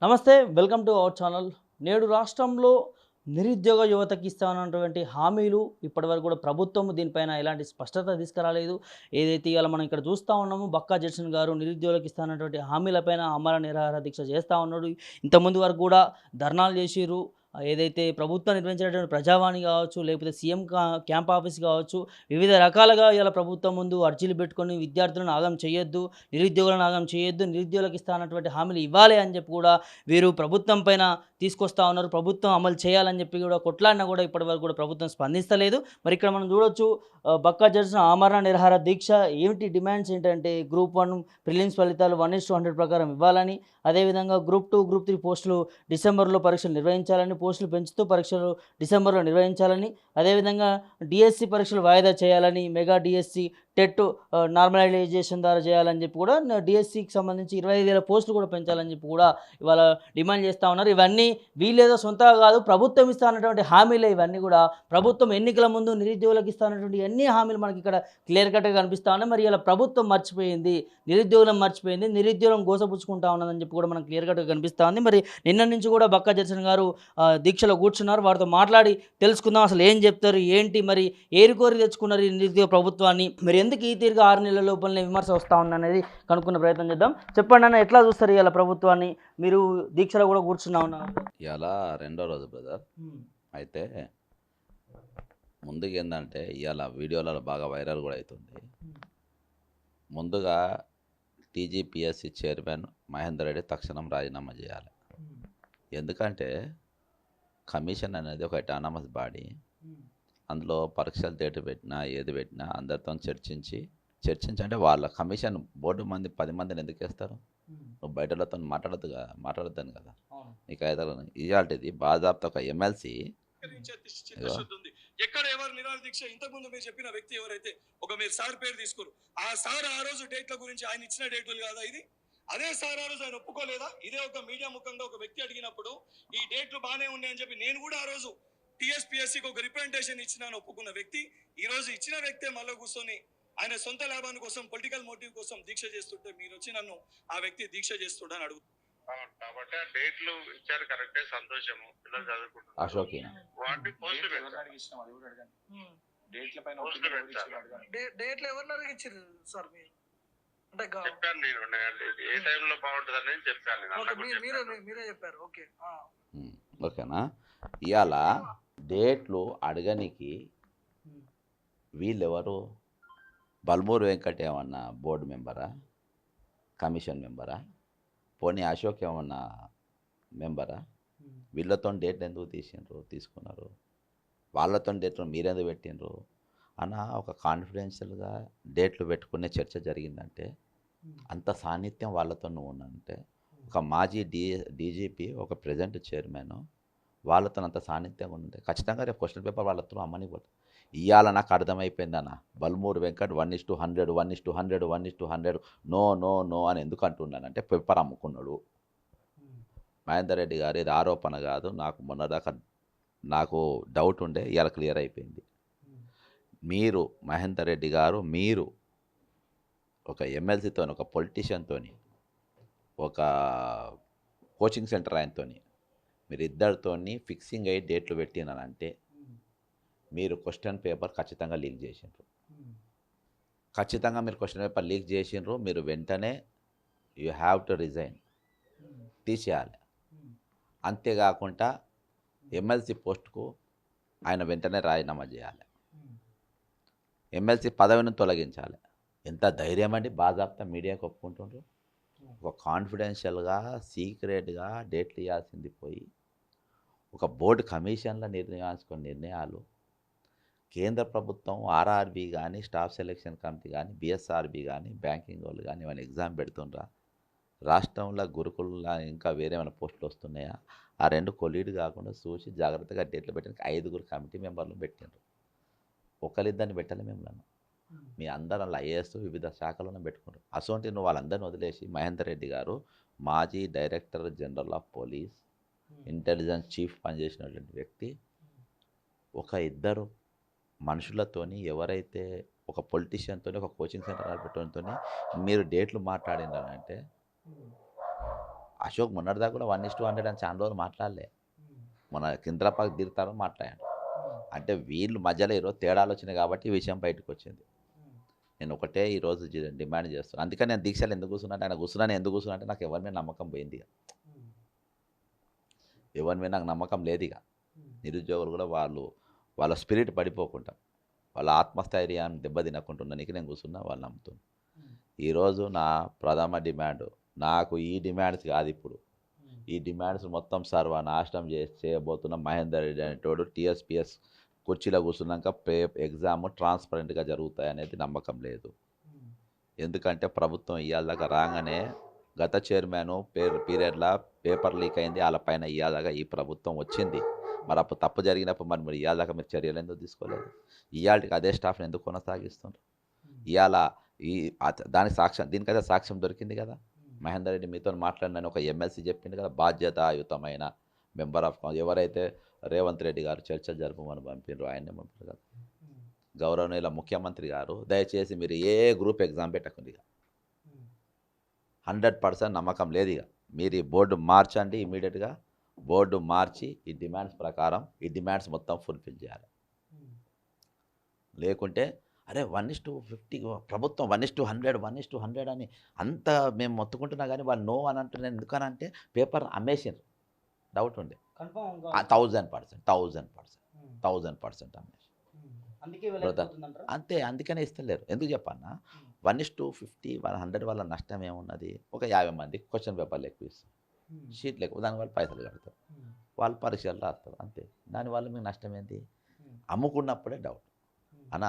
నమస్తే, welcome to our channel. నేడు రాష్ట్రంలో నిరుద్యోగ యువతకి ఇస్తానన్నటువంటి హామీలు ఇప్పటివరకు కూడా ప్రభుత్వం దీనిపైన ఎలాంటి స్పష్టత తీసుకురాలేదు. ఏదైతే ఇవాళ మనం ఇక్కడ చూస్తూ ఉన్నామో బక్కా జడ్సన్ గారు నిరుద్యోగులకు ఇస్తానన్నటువంటి హామీలపైన ఆమరణ నిరాహార దీక్ష చేస్తూ ఉన్నాడు. ఇంతకుముందు వరకు కూడా ధర్నాలు చేసిర్రు. ఏదైతే ప్రభుత్వం నిర్వహించినటువంటి ప్రజావాణి కావచ్చు, లేకపోతే సీఎం క్యాంప్ ఆఫీస్ కావచ్చు, వివిధ రకాలుగా ఇలా ప్రభుత్వం ముందు అర్జీలు పెట్టుకొని విద్యార్థులను ఆగం చేయొద్దు, నిరుద్యోగులను ఆగం చేయొద్దు, నిరుద్యోగులకు ఇస్తానన్నటువంటి హామీలు ఇవ్వాలి అని చెప్పి కూడా వీరు ప్రభుత్వం పైన తీసుకొస్తా ఉన్నారు. ప్రభుత్వం అమలు చేయాలని చెప్పి కూడా కొట్లాడినా కూడా ఇప్పటివరకు కూడా ప్రభుత్వం స్పందిస్తలేదు. మరి ఇక్కడ మనం చూడొచ్చు, బక్కా జడ్సన్ ఆమరణ నిరాహార దీక్ష ఏమిటి డిమాండ్స్ ఏంటంటే గ్రూప్ 1 ప్రిలిమ్స్ ఫలితాలు 1:100 ప్రకారం ఇవ్వాలని, అదేవిధంగా గ్రూప్ 2, గ్రూప్ 3 పోస్టులు డిసెంబర్లో పరీక్షలు నిర్వహించాలని, పోస్టులు పెంచుతూ పరీక్షలు డిసెంబర్లో నిర్వహించాలని, అదేవిధంగా డిఎస్సి పరీక్షలు వాయిదా చేయాలని, మెగా డిఎస్సి టెట్ నార్మలైజేషన్ ద్వారా చేయాలని చెప్పి కూడా డిఎస్సికి సంబంధించి 25,000 పోస్టులు కూడా పెంచాలని చెప్పి కూడా ఇవాళ డిమాండ్ చేస్తూ ఉన్నారు. ఇవన్నీ వీళ్ళేదో సొంతగా కాదు, ప్రభుత్వం ఇస్తా అన్నటువంటి హామీలే ఇవన్నీ కూడా. ప్రభుత్వం ఎన్నికల ముందు నిరుద్యోగులకు ఇస్తానటువంటి అన్ని హామీలు మనకి ఇక్కడ క్లియర్ కట్గా కనిపిస్తూ ఉన్నాయి. మరి ఇలా ప్రభుత్వం మర్చిపోయింది, నిరుద్యోగులను మర్చిపోయింది, నిరుద్యోగం గోసపుచ్చుకుంటా ఉన్నదని చెప్పి కూడా మనకు క్లియర్ కట్గా కనిపిస్తూ ఉంది. మరి నిన్న నుంచి కూడా బక్కా జడ్సన్ గారు దీక్షలో కూర్చున్నారు. వారితో మాట్లాడి తెలుసుకుందాం అసలు ఏం చెప్తారు, ఏంటి, మరి ఏరుకోరి తెచ్చుకున్నారు ఈ నిరుద్యోగ ప్రభుత్వాన్ని, మరి ఎందుకు ఈ తీరుగా 6 నెలల లోపలనే విమర్శ వస్తూ ఉందనేది కనుక్కునే ప్రయత్నం చేద్దాం. చెప్పండి అన్న, ఎట్లా చూస్తారు ఇలా ప్రభుత్వాన్ని? మీరు దీక్షలో కూడా కూర్చున్నా ఉన్నారు. ఇవాళ రెండో రోజు బ్రదర్. అయితే ముందుగా ఏంటంటే ఇవాళ వీడియోలలో బాగా వైరల్ కూడా అవుతుంది. ముందుగా టీజీపీఎస్సీ చైర్మన్ మహేందర్ రెడ్డి తక్షణం రాజీనామా చేయాలి. ఎందుకంటే కమిషన్ అనేది ఒక అటానమస్ బాడీ. అందులో పరీక్షలు డేట్ పెట్టినా ఏది పెట్టినా అందరితో చర్చించి అంటే వాళ్ళ కమిషన్ బోర్డు 10 మందిని ఎందుకు వేస్తారు? నువ్వు బయటలతో మాట్లాడద్దని కదా. నీకు అయితే ఇవాళది బాజాబ్తా ఒక ఎమ్మెల్సీ ఎక్కడ ఎవరు నిరాహార దీక్ష ఇంతకుముందు మీరు చెప్పిన వ్యక్తి ఎవరైతే మీరు సార్ పేరు తీసుకోరు, ఆ సార్ ఆ రోజు డేట్ల గురించి ఆయన ఇచ్చిన డేట్లు కాదా ఇది? అదే సార్ ఆ రోజు ఆయన ఒప్పుకోలేదా? ఇదే ఒక మీడియా ముఖంగా ఒక వ్యక్తి అడిగినప్పుడు ఈ డేట్లు బాగానే ఉన్నాయని చెప్పి నేను కూడా ఆ రోజు టీఎస్పీఎస్సీకి ఒక రిప్రజెంటేషన్ ఇచ్చినాను ఒప్పుకున్న వ్యక్తి, ఈ రోజు ఇచ్చిన వ్యక్తే మళ్ళీ కూర్చొని ఆయన సొంత లాభాన్ని కోసం పొలిటికల్ మోటివ్ కోసం దీక్ష చేస్తుంటే మీరు వచ్చి నన్ను ఆ వ్యక్తి దీక్ష చేస్తుండని అడుగు. కాబట్టి ఆ డేట్లు ఇచ్చారు, కరెక్టే, సంతోషము. పిల్లలు చదువుకుంటారు. అశోక్ వాటిని పోస్టులు డేట్లు ఎవరు అడిగించారు సార్? మీరు అంటే చెప్పాను నేను, ఏ టైంలో బాగుంటుంది అనేది చెప్పాను. మీరే చెప్పారు. ఓకే ఓకేనా. ఇవాళ డేట్లు అడగనికి వీళ్ళెవరు? బల్మూరు వెంకట్ ఏమన్నా బోర్డు మెంబరా, కమిషన్ మెంబరా? పోనీ అశోక్ ఏమన్నా మెంబరా? వీళ్ళతో డేట్లు ఎందుకు తీసుకున్నారు? వాళ్ళతో డేట్లు మీరెందుకు పెట్టినరు అన్న ఒక కాన్ఫిడెన్షియల్గా డేట్లు పెట్టుకునే చర్చ జరిగిందంటే, అంత సాన్నిధ్యం వాళ్ళతో ఉన్నంటే, ఒక మాజీ డీజీపీ, ఒక ప్రజెంట్ చైర్మన్ వాళ్ళతో అంత సాన్నిధ్యంగా ఉంటే ఖచ్చితంగా రేపు క్వశ్చన్ పేపర్ వాళ్ళతో అమ్మని పోతుంది. ఇవాళ నాకు అర్థమైపోయిందన్న, Balmoor Venkat 1:100 1:100 1:100 no no no అని ఎందుకు అంటున్నానంటే పేపర్ అమ్ముకున్నాడు. మహేందర్ రెడ్డి గారు ఇది ఆరోపణ కాదు, నాకు మొన్నదాకా నాకు డౌట్ ఉండే, ఇవాళ క్లియర్ అయిపోయింది. మీరు మహేందర్ రెడ్డి గారు, మీరు ఒక ఎమ్మెల్సీతో, ఒక పొలిటీషియన్తో, ఒక కోచింగ్ సెంటర్ ఆయనతో మీరు ఇద్దరితో ఫిక్సింగ్ అయ్యి డేట్లు పెట్టినానంటే మీరు క్వశ్చన్ పేపర్ ఖచ్చితంగా లీక్ చేసినారు. ఖచ్చితంగా మీరు క్వశ్చన్ పేపర్ లీక్ చేసినారు. మీరు వెంటనే యూ హ్యావ్ టు రిజైన్, తీసేయాలి. అంతేకాకుండా ఎమ్మెల్సీ పోస్టుకు ఆయన వెంటనే రాజీనామా చేయాలి. ఎమ్మెల్సీ పదవిని తొలగించాలి. ఎంత ధైర్యం అండి! బాజాబ్తా మీడియాకు ఒప్పుకుంటుండ్రు. ఒక కాన్ఫిడెన్షియల్గా సీక్రెట్గా డేట్లు ఇవ్వాల్సింది పోయి ఒక బోర్డు కమిషన్ల నిర్ణయాలు కేంద్ర ప్రభుత్వం ఆర్ఆర్బీ కానీ, స్టాఫ్ సెలెక్షన్ కమిటీ కానీ, బిఎస్ఆర్బీ కానీ, బ్యాంకింగ్ వాళ్ళు కానీ ఏమైనా ఎగ్జామ్ పెడుతుండ్రా? రాష్ట్రంలో గురుకుల ఇంకా వేరే ఏమైనా పోస్టులు వస్తున్నాయా? ఆ 2 కొలీడ్ కాకుండా చూసి జాగ్రత్తగా డేట్లు పెట్టడానికి 5 కమిటీ మెంబర్లు పెట్టిండ్రు. ఒకరిద్దరిని పెట్టాలి మిమ్మల్ని. మీ అందరూ ఐఏఎస్ వివిధ శాఖలను పెట్టుకుంటారు. అసోంటి నువ్వు వాళ్ళందరినీ వదిలేసి మహేందర్ రెడ్డి గారు మాజీ director general of police, intelligence chief పనిచేసినటువంటి వ్యక్తి, ఒక ఇద్దరు మనుషులతోని ఎవరైతే ఒక పొలిటీషియన్తో, ఒక కోచింగ్ సెంటర్ నడిపేటోనితో మీరు డేట్లు మాట్లాడినారంటే అశోక్ మొన్నటిదాకా కూడా 1:100 అని చాలా రోజులు మాట్లాడలే. మన కింద్రపాకు దిగుతారని మాట్లాడాడు. అంటే వీళ్ళు మధ్యలో ఈరోజు తేడాలు వచ్చినాయి కాబట్టి ఈ విషయం బయటకు వచ్చింది. నేను ఒకటే ఈరోజు డిమాండ్ చేస్తున్నాను. అందుకని నేను దీక్షలు ఎందుకు కూర్చున్నాను, ఆయన కూర్చున్నాను ఎందుకు కూర్చున్నా అంటే నాకు ఎవరి మీద నమ్మకం పోయింది. ఇక ఎవరి మీద నాకు నమ్మకం లేదు. ఇక నిరుద్యోగులు కూడా వాళ్ళ స్పిరిట్ పడిపోకుండా, వాళ్ళ ఆత్మస్థైర్యాన్ని దెబ్బతినకుంటున్నానికి నేను కూర్చున్నా, వాళ్ళు నమ్ముతున్నాను. ఈరోజు నా ప్రథమ డిమాండ్, నాకు ఈ డిమాండ్స్ కాదు, ఇప్పుడు ఈ డిమాండ్స్ మొత్తం సర్వనాశనం చేయబోతున్న మహేందర్ రెడ్డి అనేటోడు టీఎస్పీఎస్ కుర్చీలో కూర్చున్నాక ఎగ్జామ్ ట్రాన్స్పరెంట్గా జరుగుతాయనేది నమ్మకం లేదు. ఎందుకంటే ప్రభుత్వం ఇవాళ రాగానే గత చైర్మన్ పీరియడ్లో పేపర్ లీక్ అయింది, వాళ్ళపైన ఇవాళ ఈ ప్రభుత్వం వచ్చింది. మరి అప్పుడు తప్పు జరిగినప్పుడు మరి ఇవాళ మీరు చర్యలు ఎందుకు తీసుకోలేదు? ఇవాళకి అదే స్టాఫ్ని ఎందుకు కొనసాగిస్తున్నారు? ఇవాళ దానికి సాక్ష్యం, దీనికైతే సాక్ష్యం దొరికింది కదా. మహేందర్ రెడ్డి మీతో మాట్లాడినని ఒక ఎమ్మెల్సీ చెప్పింది కదా, బాధ్యతాయుతమైన మెంబర్ ఆఫ్ ఎవరైతే రేవంత్ రెడ్డి గారు చర్చలు జరపమని పంపినారు, ఆయన్నే పంపారు కదా. గౌరవనీయుల ముఖ్యమంత్రి గారు దయచేసి మీరు ఏ గ్రూప్ ఎగ్జామ్ పెట్టకండి, ఇక 100% నమ్మకం లేదు. ఇక మీరు ఈ బోర్డు మార్చండి, ఇమీడియట్గా బోర్డు మార్చి ఈ డిమాండ్స్ ప్రకారం ఈ డిమాండ్స్ మొత్తం ఫుల్ఫిల్ చేయాలి. లేకుంటే అరే 1:50 ప్రభుత్వం 1:100 1:100 అని అంత మేము మొత్తుకుంటున్నా కానీ వాళ్ళు నో అని అంటున్నాను. ఎందుకనంటే పేపర్ అమ్మేసారు, డౌట్ ఉండే. 1000% అమ్మేసి అంతే. అందుకనే ఇస్తలేరు. ఎందుకు చెప్పన్నా, 1:50 100 వల్ల నష్టం ఏమున్నది? ఒక 50 మందికి క్వశ్చన్ పేపర్లు ఎక్కువ ఇస్తారు, షీట్లు ఎక్కువ, దానివల్ల పైసలు కడతారు, వాళ్ళు పరీక్షలు రాస్తారు, అంతే. దానివల్ల మీకు నష్టం ఏంటి? అమ్ముకున్నప్పుడే డౌట్ అన్న.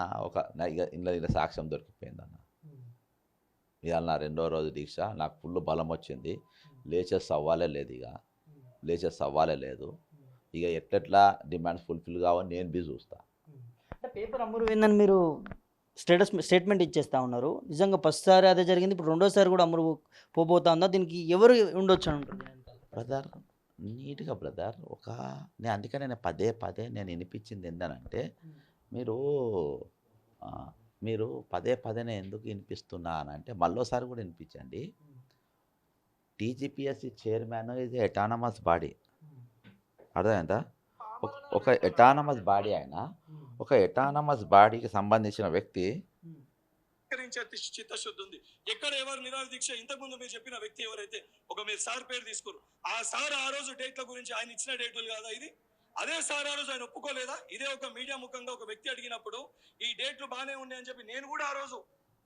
ఇలా సాక్ష్యం దొరికిపోయింది అన్న. ఇవాళ నా 2వ రోజు దీక్ష, నాకు ఫుల్ బలం వచ్చింది, లేచేసి అవ్వాలే లేదు. ఇక ఎట్లా డిమాండ్స్ ఫుల్ఫిల్ కావని నేను బి చూస్తా. అంటే పేపర్ అమ్ముడు పోయిందని మీరు స్టేట్మెంట్ ఇచ్చేస్తా ఉన్నారు. నిజంగా ఫస్ట్సారి అదే జరిగింది, ఇప్పుడు రెండోసారి కూడా అమ్ముడు పోతా ఉందా? దీనికి ఎవరు ఉండొచ్చు అని ఉంటుంది బ్రదర్? నీట్గా బ్రదర్, నేను అందుకనే నేను పదే నేను వినిపించింది ఏంటనంటే, మీరు పదే ఎందుకు వినిపిస్తున్నానంటే మళ్ళోసారి కూడా వినిపించండి. టీజీపీఎస్సీ చైర్మన్ ఇది ఎటానమస్ బాడీ, అర్థమైందా? ఒక ఎటానమస్ బాడీ, ఆయన ఒక ఎటానమస్ బాడీకి సంబంధించిన వ్యక్తి. చిత్తశుద్ధి ఉంది. ఎక్కడ ఎవరు నిరాహార దీక్ష, ఇంతకుముందు మీరు చెప్పిన వ్యక్తి ఎవరైతే మీరు సార్ పేరు తీసుకోరు, ఆ సార్ ఆ రోజు డేట్ల గురించి ఆయన ఇచ్చిన డేట్లు కాదా ఇది? అదే సార్ ఆ రోజు ఆయన ఒప్పుకోలేదా? ఇదే ఒక మీడియా ముఖంగా ఒక వ్యక్తి అడిగినప్పుడు ఈ డేట్లు బాగానే ఉన్నాయి అని చెప్పి నేను కూడా ఆ రోజు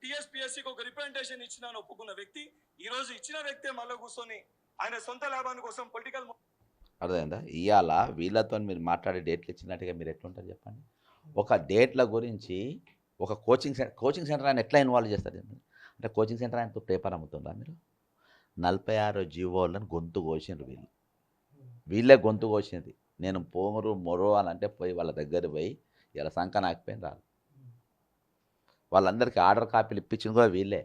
టీఎస్పీఎస్సీకి ఒక రిప్రజెంటేషన్ ఇచ్చినాను, ఒప్పుకున్న వ్యక్తి ఈ రోజు ఇచ్చిన వ్యక్తే మళ్ళీ కూర్చొని ఆయన సొంత లాభాని కోసం పొలిటికల్. అర్థమైందా? ఇవాళ వీళ్ళతో మీరు మాట్లాడే డేట్లు ఇచ్చినట్టుగా మీరు ఎట్లుంటారు చెప్పండి? ఒక డేట్ల గురించి ఒక కోచింగ్ సెంటర్ ఆయన ఎట్లా ఇన్వాల్వ్ చేస్తారు? అంటే కోచింగ్ సెంటర్ ఆయనతో పేపర్ అమ్ముతుందా? మీరు 46 జీవోలను గొంతు కోసిండ్రు, వీళ్ళే గొంతు కోసింది. నేను మొరో అని అంటే పోయి వాళ్ళ దగ్గర పోయి ఇలా సంఖ నాకపోయిన రాదు. వాళ్ళందరికీ ఆర్డర్ కాపీలు ఇప్పించింది కూడా వీళ్ళే.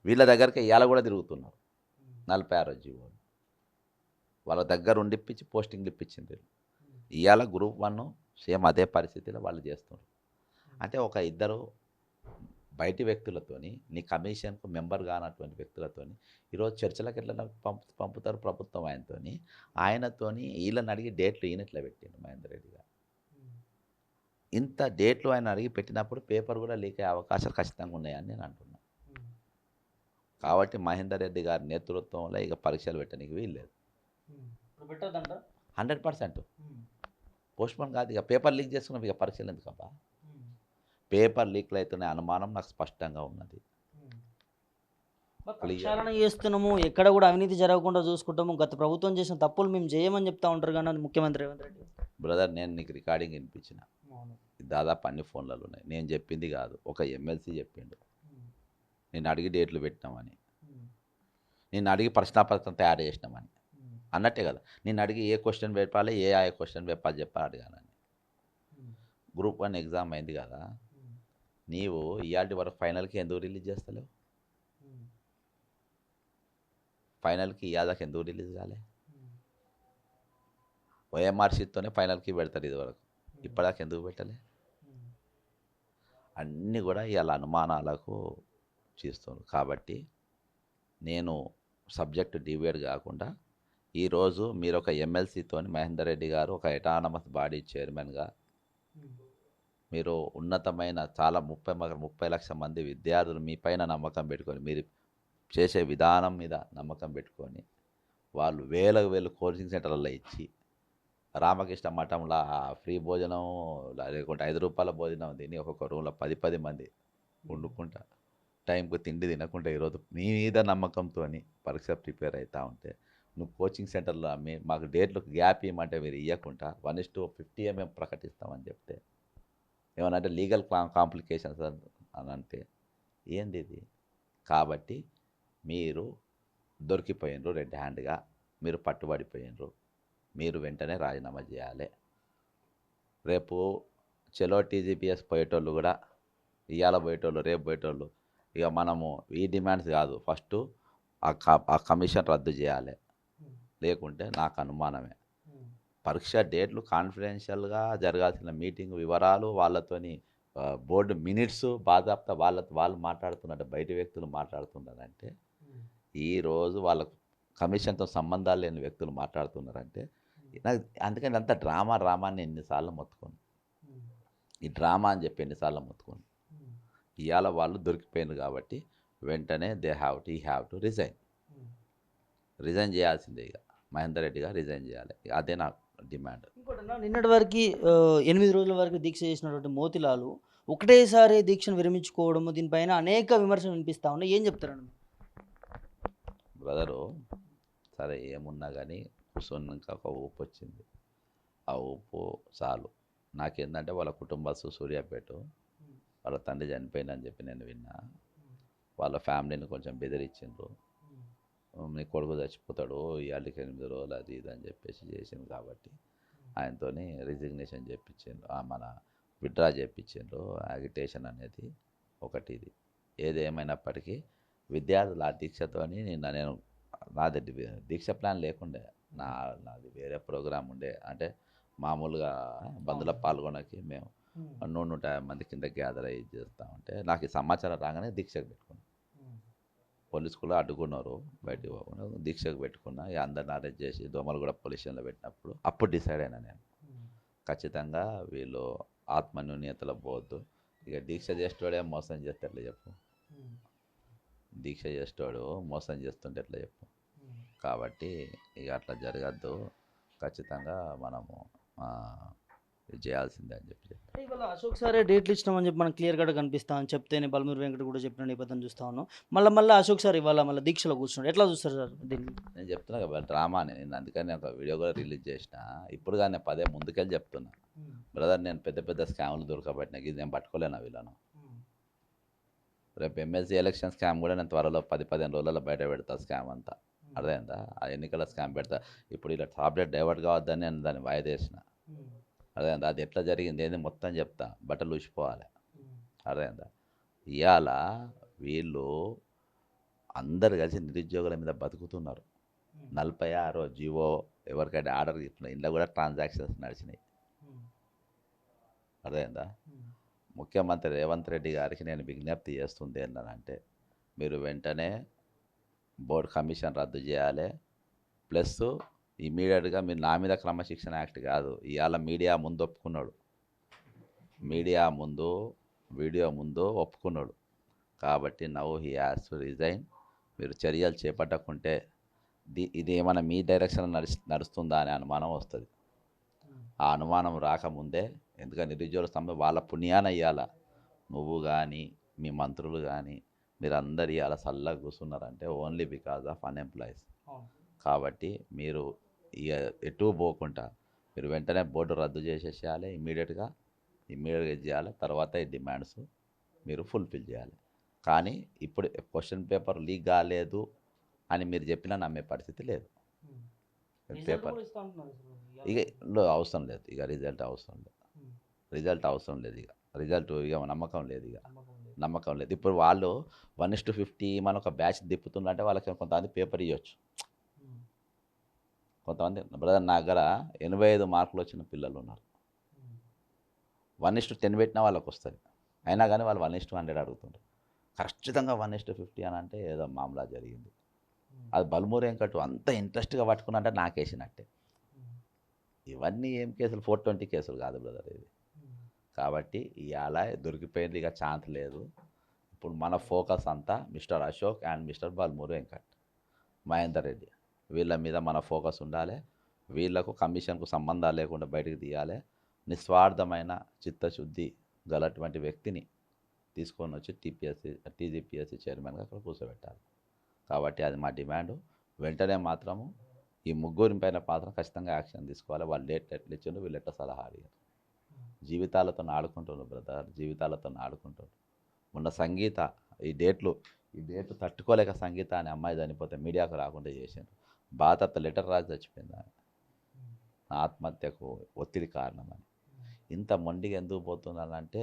వీళ్ళ దగ్గరికి ఇవాళ కూడా తిరుగుతున్నారు 46 జీవోలు. వాళ్ళ దగ్గర ఉండిప్పించి పోస్టింగ్లు ఇప్పించింది. ఇవాళ గ్రూప్ 1 సేమ్ అదే పరిస్థితిలో వాళ్ళు చేస్తున్నారు. అంటే ఒక ఇద్దరు బయటి వ్యక్తులతోని, నీ కమిషన్కు మెంబర్ కానటువంటి వ్యక్తులతోని ఈరోజు చర్చలకు ఎట్లా పంపుతారు ప్రభుత్వం ఆయనతోని వీళ్ళని అడిగి డేట్లు ఈయనట్లా పెట్టిండు మహేందర్ రెడ్డి గారు. ఇంత డేట్లు ఆయన అడిగి పెట్టినప్పుడు పేపర్ కూడా లీక్ అయ్యే అవకాశాలు ఖచ్చితంగా ఉన్నాయని నేను అంటున్నాను. కాబట్టి మహేందర్ రెడ్డి గారి నేతృత్వంలో ఇక పరీక్షలు పెట్టడానికి వీల్లేదు. 100% పోస్ట్పోన్ కాదు. ఇక పేపర్ లీక్ చేసుకున్నాం, ఇక పరీక్షలు ఎందుకబ్బా? పేపర్ లీక్లు అవుతున్న అనుమానం నాకు స్పష్టంగా ఉన్నది. ప్రక్షాళన చేస్తున్నాము, ఎక్కడ కూడా అవినీతి జరగకుండా చూసుకుంటాము, గత ప్రభుత్వం చేసిన తప్పులు మేము చేయమని చెప్తా ఉంటారు కానీ ముఖ్యమంత్రి రేవంత్ రెడ్డి. బ్రదర్, నేను నీకు రికార్డింగ్ వినిపించిన, దాదాపు అన్ని ఫోన్లలో ఉన్నాయి. నేను చెప్పింది కాదు, ఒక ఎమ్మెల్సీ చెప్పిండు. నేను అడిగి డేట్లు పెట్టినామని, నేను అడిగి ప్రశ్నాపత్రం తయారు చేసినామని అన్నట్టే కదా. నేను అడిగి ఏ క్వశ్చన్ పెట్టాలి, ఏ క్వశ్చన్ చెప్పాలి అడిగానని. గ్రూప్ 1 ఎగ్జామ్ అయింది కదా, నీవు ఇవాళ వరకు ఫైనల్కి ఎందుకు రిలీజ్ చేస్తలేవు? ఫైనల్కి ఇవాళకి ఎందుకు రిలీజ్ కాలే? ఓఎంఆర్ షీట్తోనే ఫైనల్కి పెడతారు ఇది వరకు, ఇప్పటిదాకా ఎందుకు పెట్టలే? అన్నీ కూడా ఇవాళ అనుమానాలకు చేస్తున్నారు. కాబట్టి నేను సబ్జెక్టు డివేట్ కాకుండా ఈరోజు మీరు ఒక ఎమ్మెల్సీతోని మహేందర్ రెడ్డి గారు ఒక ఎటానమస్ బాడీ చైర్మన్గా మీరు ఉన్నతమైన చాలా 30 లక్షల మంది విద్యార్థులు మీ పైన నమ్మకం పెట్టుకొని మీరు చేసే విధానం మీద నమ్మకం పెట్టుకొని వాళ్ళు వేలకు కోచింగ్ సెంటర్లలో ఇచ్చి రామకృష్ణ మఠంలో ఫ్రీ భోజనం లేకుంటే ₹5 భోజనం తిని ఒక్కొక్క రూమ్లో 10 మంది వండుకుంటా టైంకు తిండి తినకుండా ఈరోజు మీ మీద నమ్మకంతో పరీక్ష ప్రిపేర్ అవుతూ ఉంటే నువ్వు కోచింగ్ సెంటర్లో అమ్మి మాకు డేట్లకు గ్యాప్ ఇవ్వమంటే మీరు ఇవ్వకుండా 1:50 మేము ప్రకటిస్తామని చెప్తే ఏమన్నా అంటే లీగల్ కాంప్లికేషన్స్ అని అంటే ఏంది ఇది? కాబట్టి మీరు దొరికిపోయినరు, రెడ్ హ్యాండ్గా మీరు పట్టుబడిపోయినరు, మీరు వెంటనే రాజీనామా చేయాలి. రేపు చలో టీజీపీఎస్ పోయేటోళ్ళు కూడా ఇవాళ పోయేటోళ్ళు రేపు పోయేటోళ్ళు ఇక మనము ఈ డిమాండ్స్ కాదు, ఫస్ట్ ఆ కమిషన్ రద్దు చేయాలి, లేకుంటే నాకు అనుమానమే. పరీక్ష డేట్లు కాన్ఫిడెన్షియల్గా జరగాల్సిన మీటింగ్ వివరాలు వాళ్ళతోని బోర్డు మినిట్స్ బాధాప్త వాళ్ళు మాట్లాడుతున్నారు, బయట వ్యక్తులు మాట్లాడుతున్నారంటే ఈరోజు వాళ్ళ కమిషన్తో సంబంధాలు లేని వ్యక్తులు మాట్లాడుతున్నారంటే నాకు అందుకని అంత డ్రామాని ఎన్నిసార్లు మొత్తుకోను, ఈ డ్రామా అని చెప్పి ఎన్నిసార్లు మొత్తుకోను. ఇవాళ వాళ్ళు దొరికిపోయినారు కాబట్టి వెంటనే ఈ హ్యావ్ టు రిజైన్ చేయాల్సిందే. ఇక మహేందర్ రెడ్డి గారు రిజైన్ చేయాలి, అదే నా డిమాండ్. ఇంకోటన్నా నిన్నటి వరకు 8 రోజుల వరకు దీక్ష చేసినటువంటి మోతిలాలు ఒకటేసారి దీక్షను విరమించుకోవడము దీనిపైన అనేక విమర్శలు వినిపిస్తూ ఉన్నాయి, ఏం చెప్తారన్న? బ్రదరు సరే ఏమున్నా కానీ కూర్చున్నాక ఒక ఊపు వచ్చింది, ఆ ఊపు చాలు. నాకేంటంటే వాళ్ళ కుటుంబస్తు సూర్యాపేట, వాళ్ళ తండ్రి చనిపోయిందని చెప్పి నేను విన్నా. వాళ్ళ ఫ్యామిలీని కొంచెం బెదిరించిండ్రు, నీ కొడుకు చచ్చిపోతాడు ఇవాళకి 8 రోజులు అది ఇది అని చెప్పేసి చేసింది. కాబట్టి ఆయనతో రిజిగ్నేషన్ చేయించిండ్రు, మన విత్డ్రా చేయించిండ్రు. యాగిటేషన్ అనేది ఒకటి. ఇది ఏదేమైనప్పటికీ విద్యార్థులు ఆ దీక్షతోని నేను నాది దీక్ష ప్లాన్ లేకుండే, నాది వేరే ప్రోగ్రామ్ ఉండే. అంటే మామూలుగా బంద్లో పాల్గొనకి మేము 150 మంది కింద గ్యాదర్ అయ్యి చేస్తూ ఉంటే నాకు ఈ సమాచారం రాగానే దీక్షకు పెట్టుకున్నాను. పోలీసు కూడా అడ్డుకున్నారు, బయటకు పోకుండా దీక్షకు పెట్టుకున్నా. ఇక అందరిని అరెస్ట్ చేసి దోమలు కూడా పోలీస్ స్టేషన్లో పెట్టినప్పుడు అప్పుడు డిసైడ్ అయినా నేను ఖచ్చితంగా వీళ్ళు ఆత్మన్యూన్యతలో పోవద్దు. ఇక దీక్ష చేసేవాడే మోసం చేస్తే ఎట్లా చెప్పు, దీక్ష చేసేవాడు మోసం చేస్తుంటే ఎట్లా చెప్పు. కాబట్టి ఇక అట్లా జరగద్దు, ఖచ్చితంగా మనము ఇది చేయాల్సిందే అని చెప్పి. ఇవాళ అశోక్ సారే డేట్లు ఇచ్చినామని చెప్పి మనం క్లియర్ కట్గా కనిపిస్తా అని చెప్తేనే బలమూరి వెంకట కూడా చెప్పిన నేపథ్యం చూస్తా ఉన్నాం. మళ్ళీ అశోక్ సార్ ఇవాళ మళ్ళీ దీక్షలో కూర్చున్నాడు, ఎట్లా చూస్తారు సార్ దీన్ని? నేను చెప్తున్నా కదా డ్రామాని, నేను అందుకని ఒక వీడియో కూడా రిలీజ్ చేసిన. ఇప్పుడు కానీ నేను పదే ముందుకెళ్ళి చెప్తున్నా, బ్రదర్ నేను పెద్ద స్కామ్లు దొరకబట్టినా ఇది నేను పట్టుకోలేను వీళ్ళను. రేపు ఎమ్మెల్సీ ఎలక్షన్ స్కామ్ కూడా నేను త్వరలో 10-15 రోజులలో బయట పెడతా. స్కామ్ అంతా అర్థమైందా? ఆ ఎన్నికల స్కామ్ పెడతా. ఇప్పుడు ఇలా టాబ్లెట్ డైవర్ట్ కావద్దని నేను దాన్ని వాయిదేసిన. అర్థమైందా? అది ఎట్లా జరిగింది ఏంది మొత్తం చెప్తా, బట్టలు ఊసిపోవాలి. అర్థమైందా? ఇవాళ వీళ్ళు అందరు కలిసి నిరుద్యోగుల మీద బతుకుతున్నారు. 46 జీవో ఎవరికైనా ఆర్డర్ ఇస్తున్నారు, ఇంట్లో కూడా ట్రాన్సాక్షన్స్ నడిచినాయి. అర్థమైందా? ముఖ్యమంత్రి రేవంత్ రెడ్డి గారికి నేను విజ్ఞప్తి చేస్తుంది ఏంటంటే మీరు వెంటనే బోర్డు కమిషన్ రద్దు చేయాలి. ప్లస్ ఇమీడియట్గా మీరు నా మీద క్రమశిక్షణ యాక్ట్ కాదు, ఇవాళ మీడియా ముందు ఒప్పుకున్నాడు, మీడియా ముందు వీడియో ముందు ఒప్పుకున్నాడు. కాబట్టి now he has to resign. మీరు చర్యలు చేపట్టకుంటే ఇది ఏమైనా మీ డైరెక్షన్ నడుస్తుందా అనే అనుమానం వస్తుంది. ఆ అనుమానం రాకముందే, ఎందుకంటే నిరుద్యోగ సమయం వాళ్ళ పుణ్యాన ఇవ్వాల, నువ్వు కానీ మీ మంత్రులు కానీ మీరందరు ఇవాళ చల్లగా కూర్చున్నారంటే ఓన్లీ బికాజ్ ఆఫ్ అన్ఎంప్లాయీస్. కాబట్టి మీరు ఇక ఎటు పోకుండా మీరు వెంటనే బోర్డు రద్దు చేసేసేయాలి, ఇమ్మీడియట్గా చేయాలి. తర్వాత ఈ డిమాండ్స్ మీరు ఫుల్ఫిల్ చేయాలి. కానీ ఇప్పుడు క్వశ్చన్ పేపర్ లీక్ కాలేదు అని మీరు చెప్పినా నమ్మే పరిస్థితి లేదు. పేపర్ ఇక అవసరం లేదు, ఇక రిజల్ట్ అవసరం లేదు, ఇక రిజల్ట్ ఇక నమ్మకం లేదు, నమ్మకం లేదు. ఇప్పుడు వాళ్ళు 1:50 మన ఒక బ్యాచ్ తిప్పుతుందంటే వాళ్ళకి కొంతమంది పేపర్ ఇవ్వచ్చు. కొంతమంది బ్రదర్ నా దగ్గర 85 మార్కులు వచ్చిన పిల్లలు ఉన్నారు. 1:10 పెట్టినా వాళ్ళకి వస్తుంది, అయినా కానీ వాళ్ళు 1:100 అడుగుతుంటారు. ఖచ్చితంగా 1:50 అని అంటే ఏదో మామూలు జరిగింది. అది బల్మూరు వెంకట్ అంత ఇంట్రెస్ట్గా పట్టుకున్నంటే నాకేసినట్టే. ఇవన్నీ ఏం కేసులు 420 కేసులు కాదు బ్రదర్ ఇది. కాబట్టి ఇవాళ దొరికిపోయింది, ఇక ఛాన్స్ లేదు. ఇప్పుడు మన ఫోకస్ అంతా mister Ashok and mister Balmoor Venkat, Mahender Reddy, వీళ్ళ మీద మన ఫోకస్ ఉండాలి. వీళ్ళకు కమిషన్కు సంబంధాలు లేకుండా బయటకు తీయాలి. నిస్వార్థమైన చిత్తశుద్ధి గలటువంటి వ్యక్తిని తీసుకొని వచ్చి టీజీపీఎస్సీ చైర్మన్గా అక్కడ కూర్చోబెట్టాలి. కాబట్టి అది మా డిమాండు. వెంటనే మాత్రము ఈ ముగ్గురి పైన మాత్రం ఖచ్చితంగా యాక్షన్ తీసుకోవాలి. వాళ్ళు డేట్ ఎట్లా ఇచ్చిండ్రు, వీళ్ళు ఎట్లా సలహా అడిగారు. జీవితాలతో ఆడుకుంటున్నారు బ్రదర్, జీవితాలతో ఆడుకుంటున్నారు. మొన్న సంగీత ఈ డేట్ తట్టుకోలేక సంగీత అనే అమ్మాయి చనిపోతే మీడియాకు రాకుండా చేసిండ్రు. బాధతో లెటర్ రాసి చచ్చిపోయింది ఆమె, ఆత్మహత్యకు ఒత్తిడి కారణమని. ఇంత మొండిగా ఎందుకు పోతున్నానంటే